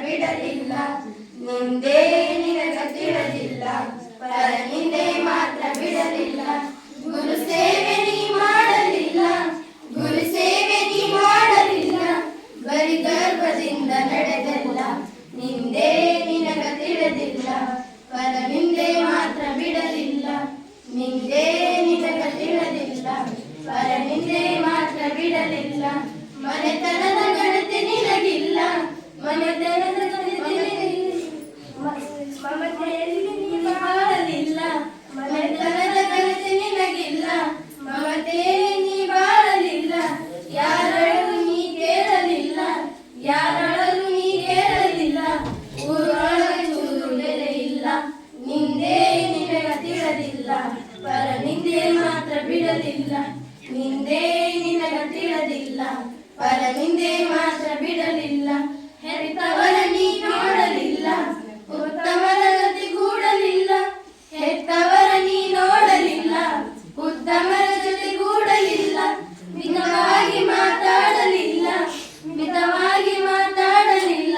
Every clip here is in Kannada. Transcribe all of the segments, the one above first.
ಬಿಡಲಿಲ್ಲ, ನಿಂದೆ ನಿನಗ ತಿಳಿದಿಲ್ಲ, ಪರ ನಿಂದೆ ಮಾತ್ರ ಬಿಡಲಿಲ್ಲ. ಗುರು ಸೇವೆ ನೀ ಮಾಡಲಿಲ್ಲ, ಗುರು ಸೇವೆ ನೀ ಮಾಡಲಿಲ್ಲ, ಬರಿ ಗರ್ಭದಿಂದ ನಡೆದಲ್ಲ, ನಿಂದೆ ನಿನಗ ತಿಳಿದಿಲ್ಲ, ಪರ ನಿಂದೆ ಮಾತ್ರ ಬಿಡಲಿಲ್ಲ, ನಿಂದೆ ನಿನಗ ತಿಳಿದಿಲ್ಲ, ಪರ ನಿಂದೆ ಮಾತ್ರ ಬಿಡಲಿಲ್ಲ. ಮನೆತನದ ಗಣತೆ ನಿನಗಿಲ್ಲ, ಮನೆತನದ ಮಮತೆಯಲ್ಲಿ ನೀ ಬಾಳಲಿಲ್ಲ, ಮನೆತನದ ಗಣತೆ ನಿನಗಿಲ್ಲ, ಮಮತೆಯಲ್ಲಿ ನೀ ಬಾಳಲಿಲ್ಲ. ಯಾರಳು ನೀ ಕೇಳಲಿಲ್ಲ, ಯಾರಳು ನೀ ಕೇಳಲಿಲ್ಲ, ಊರೊಳಗೆ ಚೂರು ಬೆಲೆ ಇಲ್ಲ, ನಿಂದೇ ನಿನಗ ತಿಳಿದಿಲ್ಲ, ಪರ ನಿಂದೆ ಮಾತ್ರ ಬಿಡಲಿಲ್ಲ, ನಿಂದೇ ನಿನಗ ತಿಳಿದಿಲ್ಲ, ಪರ ನಿಂದೆ ಮಾತ್ರ ಬಿಡಲಿಲ್ಲ. ಹೆತ್ತವರ ನೀ ನೋಡಲಿಲ್ಲ, ಉತ್ತಮರ ಜೊತೆ ಗೂಡಲಿಲ್ಲ, ಹೆತ್ತವರ ನೀ ನೋಡಲಿಲ್ಲ, ಉತ್ತಮರ ಜೊತೆ ಗೂಡಲಿಲ್ಲ, ಮಿತವಾಗಿ ಮಾತಾಡಲಿಲ್ಲ, ಮಿತವಾಗಿ ಮಾತಾಡಲಿಲ್ಲ,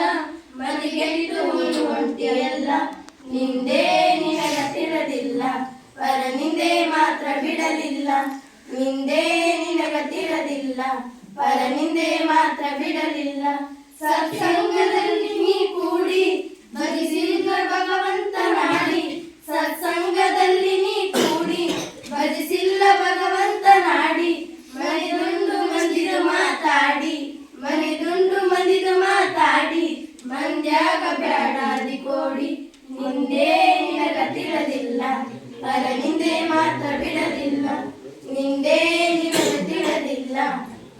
ಮನೆಗೆಟ್ಟು ಹೊಂಟಿಯಲ್ಲ, ನಿಂದೇ ನಿನಗ ತಿಳಿದಿಲ್ಲ, ಪರ ನಿಂದೆ ಮಾತ್ರ ಬಿಡಲಿಲ್ಲ, ನಿಂದೇ ನಿನಗ ತಿಳಿದಿಲ್ಲ, ಪರ ನಿಂದೆ ಮಾತ್ರ ಬಿಡಲಿಲ್ಲ. ಸತ್ಸಂಗದಲ್ಲಿ ನೀ ಕೂಡಿ ಭಜಿಸಿದ ಭಗವಂತ ನಾಡಿ, ಸತ್ಸಂಗದಲ್ಲಿ ನೀ ಕೂಡಿ ಭಜಿಸಿಲ್ಲ ಭಗವಂತ ನಾಡಿ, ಮನೆದುಂಡು ಮಂದಿದು ಮಾತಾಡಿ, ಮನೆದುಂಡು ಮಂದಿದು ಮಾತಾಡಿ, ಮಂದ್ಯಾಗ ಬ್ಯಾಡಾದಿ ಕೋಡಿ, ನಿಂದೇ ನಿನಗ ತಿಳಿದಿಲ್ಲ, ಪರ ನಿಂದೆ ಮಾತ್ರ ಬಿಡಲಿಲ್ಲ, ನಿಂದೇ ನಿನಗ ತಿಳಿದಿಲ್ಲ,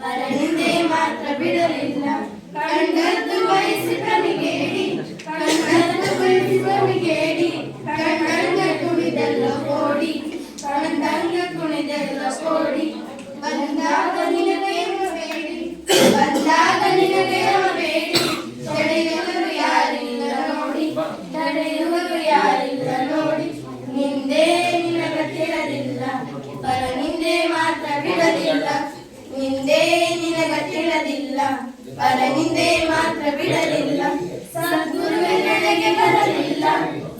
ಪರ ನಿಂದೆ ಮಾತ್ರ ಬಿಡಲಿಲ್ಲ. ಕಣ್ಣದ್ದು ಬಯಸಿ ಕಣಿಗೇಡಿ, ಕಣ್ಣದ್ದು ಬಯಸಿ ಕಣಿಗೇಡಿ, ಕಣ್ಣಂಗ ಕುಣಿದೆಲ್ಲ ಕೋಡಿ, ಕಣ್ಣಂಗ ಕುಣಿದೆಲ್ಲ ಕೋಡಿ, ಬಂದಾಗ ನಿನಗೆ ಬೇಡಿ, ಬಂದಾಗ ನಿನಗೆ ಬೇಡಿ, ತಡೆಯುವರು ಯಾರಿಲ್ಲ ನೋಡಿ, ತಡೆಯುವರು ಯಾರಿಲ್ಲ ನೋಡಿ, ನಿಂದೇ ನಿನಗ ತಿಳಿದಿಲ್ಲ, ಪರ ನಿಂದೆ ಮಾತ್ರ ಬಿಡಲಿಲ್ಲ, ನಿಂದೇ ನಿನಗ ತಿಳಿದಿಲ್ಲ, ಪರ ನಿಂದೆ ಮಾತ್ರ ಬಿಡಲಿಲ್ಲ. ಸದ್ಗುರುವೆ ನಡೆಗೆ ಬರಲಿಲ್ಲ,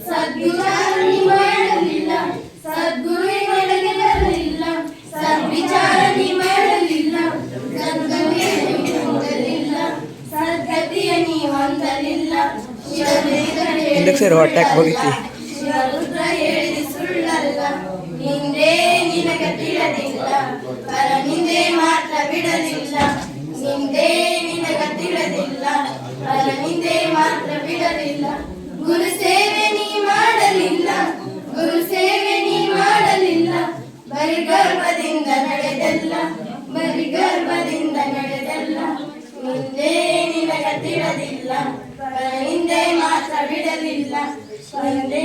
ಸದ್ವಿಚಾರ ನೀ ಮಾಡಲಿಲ್ಲ, ಸದ್ಗುರುವೆ ನಡೆಗೆ ಬರಲಿಲ್ಲ, ಸದ್ವಿಚಾರ ನೀ ಮಾಡಲಿಲ್ಲ, ಸದ್ಗತಿಯ ನೀ ಹೊಂದಲಿಲ್ಲ, ಸದ್ಗತಿಯ ನೀ ಹೊಂದಲಿಲ್ಲ. ಶಿವರುದ್ರ ಹೇಳಿದ ಸುಳ್ಳಲ್ಲ, ನಿಂದೇ ನಿನಗ ತಿಳಿದಿಲ್ಲ, ಪರ ನಿಂದೆ ಮಾತ್ರ ಬಿಡಲಿಲ್ಲ, ನಿಂದೇ ನಿನಗ ತಿಳಿದಿಲ್ಲ, ಪರ ನಿಂದೆ ಮಾತ್ರ ಬಿಡಲಿಲ್ಲ. ಗುರು ಸೇವೆ ನೀ ಮಾಡಲಿಲ್ಲ, ಗುರು ಸೇವೆ ನೀ ಮಾಡಲಿಲ್ಲ, ಬರಿ ಗರ್ಭದಿಂದ ನಡೆದಲ್ಲ, ಬರಿ ಗರ್ಭದಿಂದ ನಡೆದಲ್ಲ, ನಿಂದೇ ನಿನಗ ತಿಳಿದಿಲ್ಲ, ಪರ ನಿಂದೆ ಮಾತ್ರ ಬಿಡಲಿಲ್ಲ, ನಿಂದೇ